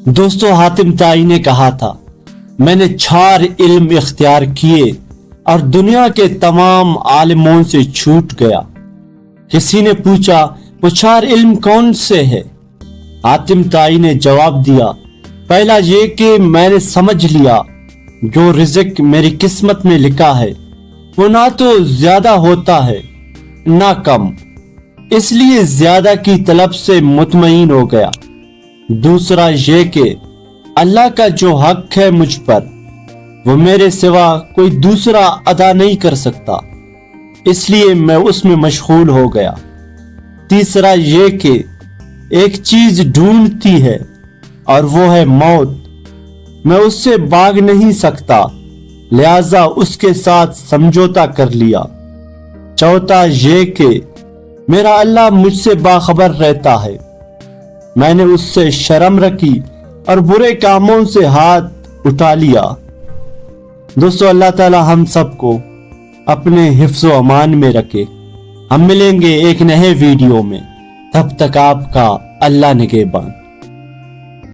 دوستو حاتم تائی نے کہا تھا میں نے 4 علم اختیار کیے اور دنیا کے تمام عالموں سے چھوٹ گیا۔ کسی نے پوچھا وہ 4 علم کون سے ہے؟ حاتم تائی نے جواب دیا پہلا یہ کہ میں نے سمجھ لیا جو رزق میری قسمت میں لکھا ہے وہ نہ تو زیادہ ہوتا ہے نہ کم، اس لیے زیادہ کی طلب سے مطمئن ہو گیا۔ دوسرا یہ کہ اللہ کا جو حق ہے مجھ پر وہ میرے سوا کوئی دوسرا ادا نہیں کر سکتا، اس لیے میں اس میں مشغول ہو گیا۔ تیسرا یہ کہ ایک چیز ڈھونڈتی ہے اور وہ ہے موت، میں اس سے بھاگ نہیں سکتا لہذا اس کے ساتھ سمجھوتا کر لیا۔ چوتھا یہ کہ میرا اللہ مجھ سے باخبر رہتا ہے، میں نے اس سے شرم رکھی اور برے کاموں سے ہاتھ اٹھا لیا۔ دوستو اللہ تعالی ہم سب کو اپنے حفظ و امان میں رکھے۔ ہم ملیں گے ایک نئے ویڈیو میں، تب تک آپ کا اللہ نگہبان۔